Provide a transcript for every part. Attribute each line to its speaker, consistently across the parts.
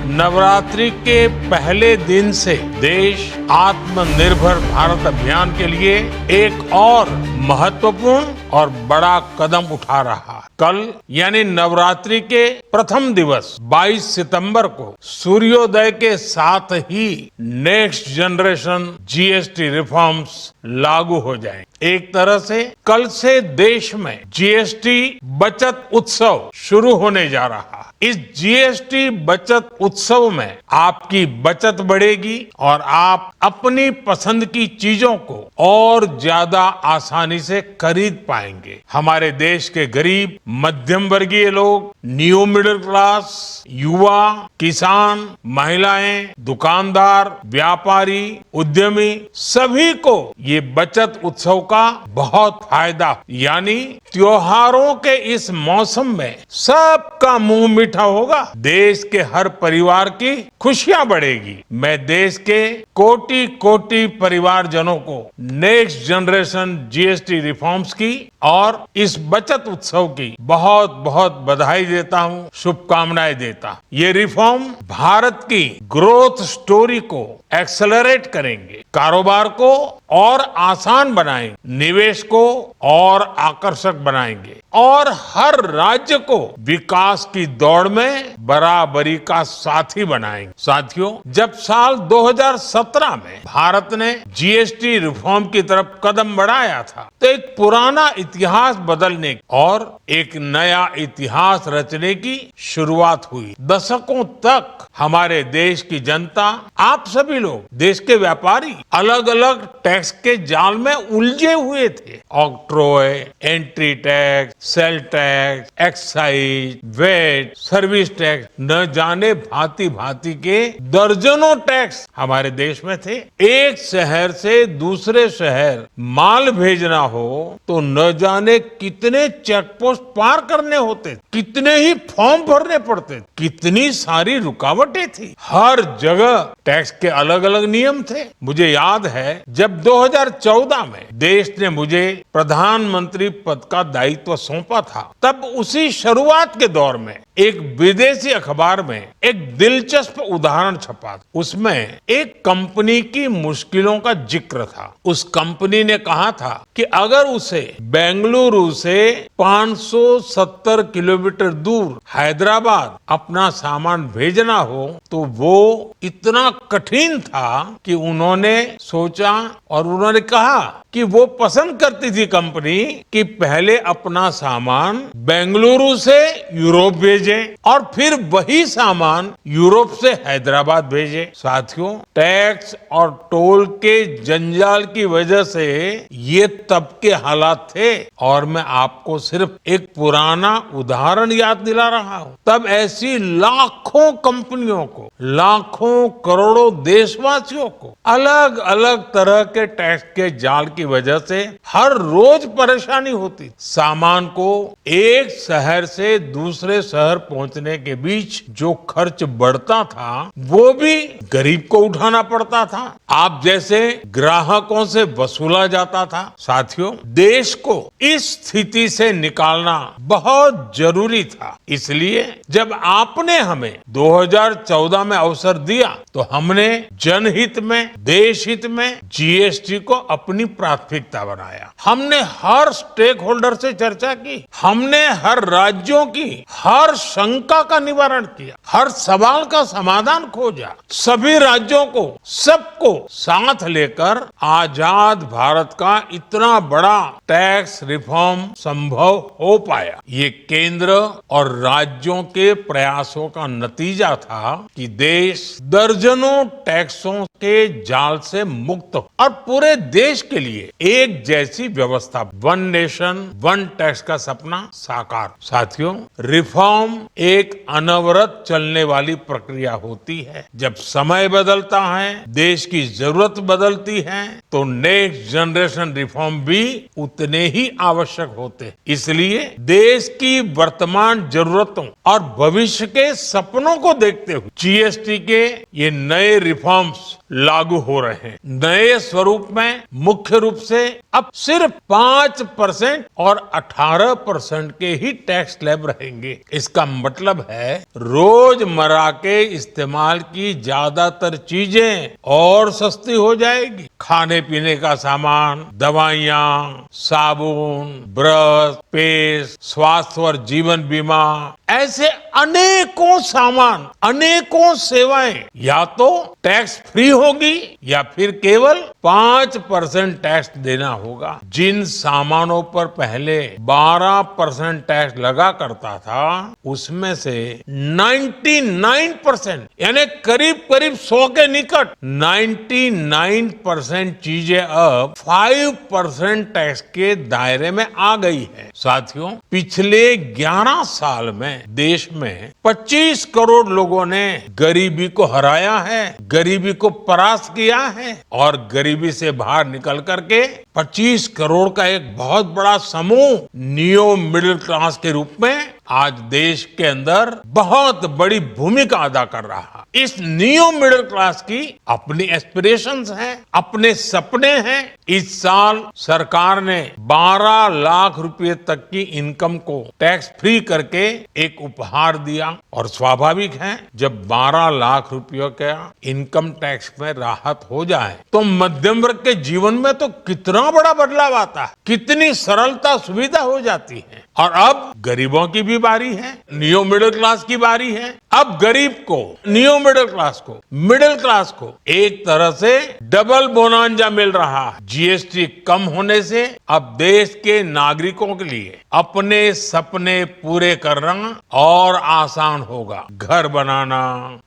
Speaker 1: नवरात्रि के पहले दिन से देश आत्मनिर्भर भारत अभियान के लिए एक और महत्वपूर्ण और बड़ा कदम उठा रहा है। कल यानी नवरात्रि के प्रथम दिवस 22 सितंबर को सूर्योदय के साथ ही नेक्स्ट जनरेशन जीएसटी रिफॉर्म्स लागू हो जाएंगे। एक तरह से कल से देश में जीएसटी बचत उत्सव शुरू होने जा रहा है। इस जीएसटी बचत उत्सव में आपकी बचत बढ़ेगी और आप अपनी पसंद की चीजों को और ज्यादा आसानी से खरीद पाएंगे। हमारे देश के गरीब, मध्यम वर्गीय लोग, न्यू मिडिल क्लास, युवा, किसान, महिलाएं, दुकानदार, व्यापारी, उद्यमी सभी को ये बचत उत्सव का बहुत फायदा, यानी त्योहारों के इस मौसम में सबका मुंह मीठा होगा। देश के हर परिवार की खुशियां बढ़ेगी। मैं देश के कोटि कोटि परिवारजनों को नेक्स्ट जनरेशन जीएसटी रिफॉर्म्स की और इस बचत उत्सव की बहुत बहुत बधाई देता हूं, शुभकामनाएं देता हूं। ये रिफॉर्म भारत की ग्रोथ स्टोरी को एक्सेलरेट करेंगे, कारोबार को और आसान बनाएंगे, निवेश को और आकर्षक बनाएंगे और हर राज्य को विकास की दौड़ में बराबरी का साथी बनाएंगे। साथियों, जब साल 2017 में भारत ने जीएसटी रिफॉर्म की तरफ कदम बढ़ाया था तो एक पुराना इतिहास बदलने और एक नया इतिहास रचने की शुरुआत हुई। दशकों तक हमारे देश की जनता, आप सभी लोग, देश के व्यापारी अलग अलग टैक्स के जाल में उलझे हुए थे। Octroi, entry tax, sale tax, excise, VAT, service tax, न जाने भांति भांति के दर्जनों टैक्स हमारे देश में थे। एक शहर से दूसरे शहर माल भेजना हो तो न जाने कितने चेक पोस्ट पार करने होते, कितने ही फॉर्म भरने पड़ते, कितनी सारी रुकावटें थी। हर जगह टैक्स के अलग अलग नियम थे। मुझे याद है जब 2014 में देश ने मुझे प्रधानमंत्री पद का दायित्व सौंपा था, तब उसी शुरुआत के दौर में एक विदेशी अखबार में एक दिलचस्प उदाहरण छपा। उसमें एक कंपनी की मुश्किलों का जिक्र था। उस कंपनी ने कहा था कि अगर उसे बेंगलुरु से 570 किलोमीटर दूर हैदराबाद अपना सामान भेजना हो तो वो इतना कठिन था कि उन्होंने सोचा और उन्होंने कहा कि वो पसंद करती थी कंपनी कि पहले अपना सामान बेंगलुरु से यूरोप भेजे और फिर वही सामान यूरोप से हैदराबाद भेजे। साथियों, टैक्स और टोल के जंजाल की वजह से ये तब के हालात थे और मैं आपको सिर्फ एक पुराना उदाहरण याद दिला रहा हूं। तब ऐसी लाखों कंपनियों को, लाखों करोड़ों देशवासियों को अलग अलग तरह के टैक्स के जाल की वजह से हर रोज परेशानी होती। सामान को एक शहर से दूसरे शहर पहुंचने के बीच जो खर्च बढ़ता था वो भी गरीब को उठाना पड़ता था, आप जैसे ग्राहकों से वसूला जाता था। साथियों, देश को इस स्थिति से निकालना बहुत जरूरी था। इसलिए जब आपने हमें 2014 में अवसर दिया तो हमने जनहित में, देश हित में जीएसटी को अपनी प्राथमिकता बनाया। हमने हर स्टेक होल्डर से चर्चा की, हमने हर राज्यों की हर शंका का निवारण किया, हर सवाल का समाधान खोजा। सभी राज्यों को, सबको साथ लेकर आजाद भारत का इतना बड़ा टैक्स रिफॉर्म संभव हो पाया। ये केंद्र और राज्यों के प्रयासों का नतीजा था कि देश दर्जनों टैक्सों के जाल से मुक्त हो और पूरे देश के लिए एक जैसी व्यवस्था, वन नेशन वन टैक्स का सपना साकार। साथियों, रिफॉर्म एक अनवरत चलने वाली प्रक्रिया होती है। जब समय बदलता है, देश की जरूरत बदलती है तो नेक्स्ट जनरेशन रिफॉर्म भी उतने ही आवश्यक होते हैं। इसलिए देश की वर्तमान जरूरतों और भविष्य के सपनों को देखते हुए जीएसटी के ये नए रिफॉर्म्स लागू हो रहे हैं। नए स्वरूप में मुख्य रूप से अब सिर्फ 5% और 18% के ही टैक्स स्लैब रहेंगे। इसका मतलब है रोजमर्रा के इस्तेमाल की ज्यादातर चीजें और सस्ती हो जाएगी। खाने पीने का सामान, दवाइयाँ, साबुन, ब्रश, पेस्ट, स्वास्थ्य और जीवन बीमा, ऐसे अनेकों सामान, अनेकों सेवाएं या तो टैक्स फ्री होगी या फिर केवल 5% टैक्स देना होगा। जिन सामानों पर पहले 12% टैक्स लगा करता था, उसमें से 99% यानी करीब करीब 100 के निकट 99% चीजें अब 5% टैक्स के दायरे में आ गई है। साथियों, पिछले 11 साल में देश में 25 करोड़ लोगों ने गरीबी को हराया है, गरीबी को परास्त किया है और गरीबी से बाहर निकल करके 25 करोड़ का एक बहुत बड़ा समूह नियो मिडिल क्लास के रूप में आज देश के अंदर बहुत बड़ी भूमिका अदा कर रहा है। इस नियो मिडिल क्लास की अपनी एस्पिरेशंस हैं, अपने सपने हैं। इस साल सरकार ने 12 लाख रुपए तक की इनकम को टैक्स फ्री करके एक उपहार दिया और स्वाभाविक है जब 12 लाख रुपयों का इनकम टैक्स में राहत हो जाए तो मध्यम वर्ग के जीवन में तो कितना बड़ा बदलाव आता है, कितनी सरलता सुविधा हो जाती है। और अब गरीबों की भी बारी है, नियो मिडिल क्लास की बारी है। अब गरीब को, नियो मिडिल क्लास को, मिडिल क्लास को एक तरह से डबल बोनांजा मिल रहा है। जीएसटी कम होने से अब देश के नागरिकों के लिए अपने सपने पूरे करना और आसान होगा। घर बनाना,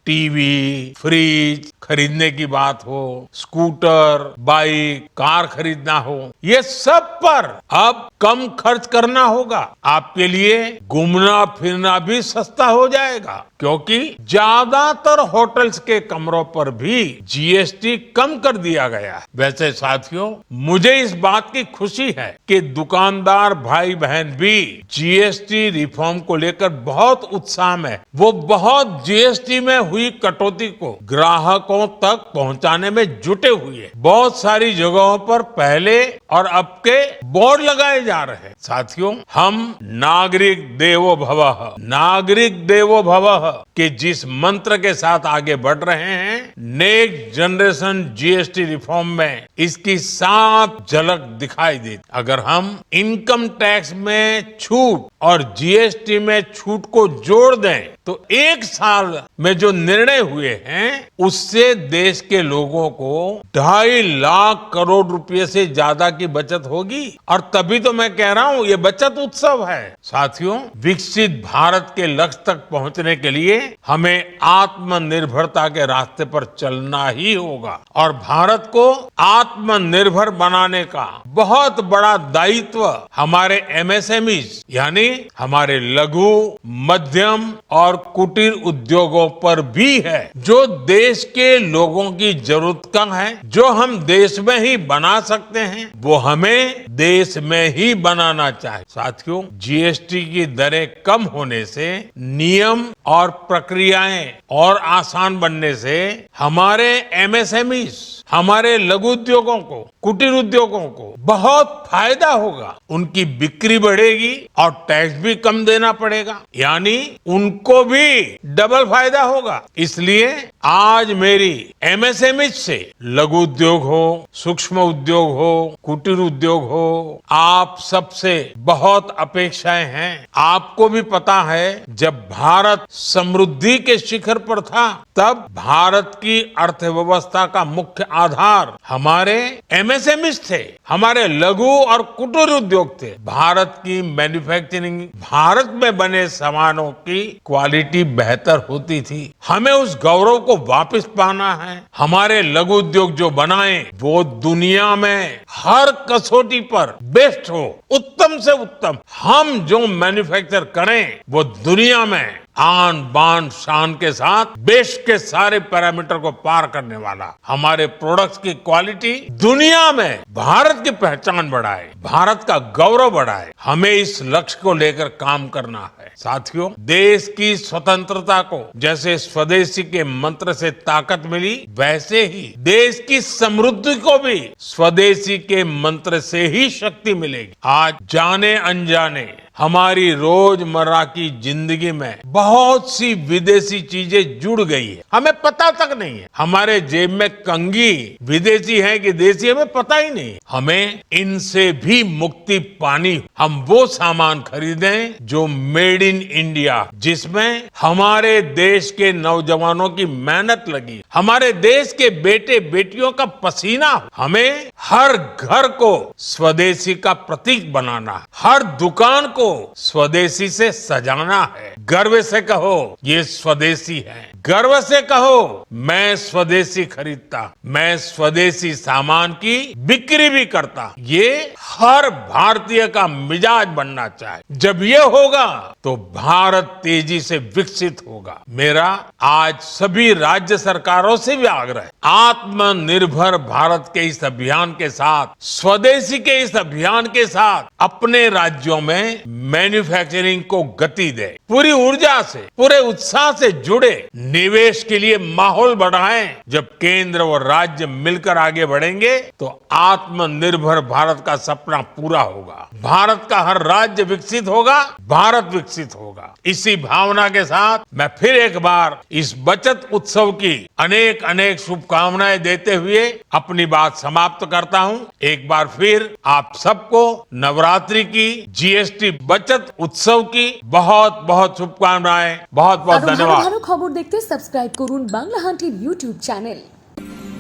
Speaker 1: टीवी, फ्रिज खरीदने की बात हो, स्कूटर, बाइक, कार खरीदना हो, ये सब पर अब कम खर्च करना होगा। आपके लिए घूमना फिरना भी सस्ता हो जाएगा क्योंकि ज्यादातर होटल्स के कमरों पर भी जीएसटी कम कर दिया गया है। वैसे साथियों, मुझे इस बात की खुशी है कि दुकानदार भाई बहन भी जीएसटी रिफॉर्म को लेकर बहुत उत्साह में, वो बहुत जीएसटी में हुई कटौती को ग्राहकों तक पहुंचाने में जुटे हुए हैं। बहुत सारी जगहों पर पहले और अब के बोर्ड लगाए जा रहे हैं। साथियों, हम नागरिक देवो भवः, नागरिक देवो भवः के जिस मंत्र के साथ आगे बढ़ रहे हैं, नेक्स्ट जनरेशन जीएसटी रिफॉर्म में इसकी साफ झलक दिखाई देती। अगर हम इनकम टैक्स में छूट और जीएसटी में छूट को जोड़ दें तो एक साल में जो निर्णय हुए हैं उससे देश के लोगों को 2.5 लाख करोड़ रुपए से ज्यादा की बचत होगी। और तभी तो मैं कह रहा हूं ये बचत उत्सव है। साथियों, विकसित भारत के लक्ष्य तक पहुंचने के लिए हमें आत्मनिर्भरता के रास्ते पर चलना ही होगा और भारत को आत्मनिर्भर बनाने का बहुत बड़ा दायित्व हमारे एमएसएमईज यानी हमारे लघु, मध्यम और कुटीर उद्योगों पर भी है, जो देश के लोगों की जरूरत का है, जो हम देश में ही बना सकते हैं, वो हमें देश में ही बनाना चाहिए। साथियों, जीएसटी की दरें कम होने से, नियम और प्रक्रियाएं और आसान बनने से हमारे एमएसएमईज, हमारे लघु उद्योगों को, कुटीर उद्योगों को बहुत फायदा होगा। उनकी बिक्री बढ़ेगी और टैक्स भी कम देना पड़ेगा, यानी उनको भी डबल फायदा होगा। इसलिए आज मेरी एमएसएमई से लघु उद्योग हो, सूक्ष्म उद्योग हो, कुटीर उद्योग हो, आप सबसे बहुत अपेक्षाएं हैं। आपको भी पता है जब भारत समृद्धि के शिखर पर था तब भारत की अर्थव्यवस्था का मुख्य आधार हमारे एमएसएमईज थे, हमारे लघु और कुटीर उद्योग थे। भारत की मैन्युफैक्चरिंग, भारत में बने सामानों की क्वालिटी बेहतर होती थी। हमें उस गौरव को वापस पाना है। हमारे लघु उद्योग जो बनाए वो दुनिया में हर कसौटी पर बेस्ट हो, उत्तम से उत्तम। हम जो मैन्युफैक्चर करें वो दुनिया में आन बान शान के साथ देश के सारे पैरामीटर को पार करने वाला हमारे प्रोडक्ट्स की क्वालिटी दुनिया में भारत की पहचान बढ़ाए, भारत का गौरव बढ़ाए। हमें इस लक्ष्य को लेकर काम करना है। साथियों, देश की स्वतंत्रता को जैसे स्वदेशी के मंत्र से ताकत मिली, वैसे ही देश की समृद्धि को भी स्वदेशी के मंत्र से ही शक्ति मिलेगी। आज जाने अनजाने हमारी रोजमर्रा की जिंदगी में बहुत सी विदेशी चीजें जुड़ गई है, हमें पता तक नहीं है। हमारे जेब में कंघी विदेशी है कि देसी, हमें पता ही नहीं। हमें इनसे भी मुक्ति पानी, हम वो सामान खरीदें जो मेड इन इंडिया, जिसमें हमारे देश के नौजवानों की मेहनत लगी, हमारे देश के बेटे बेटियों का पसीना। हमें हर घर को स्वदेशी का प्रतीक बनाना, हर दुकान को स्वदेशी से सजाना है। गर्व से कहो ये स्वदेशी है, गर्व से कहो मैं स्वदेशी खरीदता, मैं स्वदेशी सामान की बिक्री भी करता। ये हर भारतीय का मिजाज बनना चाहिए। जब ये होगा तो भारत तेजी से विकसित होगा। मेरा आज सभी राज्य सरकारों से भी आग्रह है, आत्मनिर्भर भारत के इस अभियान के साथ, स्वदेशी के इस अभियान के साथ अपने राज्यों में मैन्युफैक्चरिंग को गति दे, पूरी ऊर्जा से, पूरे उत्साह से जुड़े, निवेश के लिए माहौल बढ़ाएं। जब केंद्र और राज्य मिलकर आगे बढ़ेंगे तो आत्मनिर्भर भारत का सपना पूरा होगा, भारत का हर राज्य विकसित होगा, भारत विकसित होगा। इसी भावना के साथ मैं फिर एक बार इस बचत उत्सव की अनेक अनेक शुभकामनाएं देते हुए अपनी बात समाप्त करता हूं। एक बार फिर आप सबको नवरात्रि की, जीएसटी बचत उत्सव की बहुत बहुत शुभकामनाएं, बहुत बहुत धन्यवाद।
Speaker 2: ভালো খবর দেখতে সাবস্ক্রাইব করুন বাংলা হান্টের ইউটিউব চ্যানেল।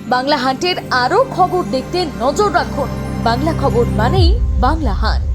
Speaker 2: বাংলা হান্টের আরো খবর দেখতে নজর রাখুন। বাংলা খবর মানেই বাংলা হান্ট।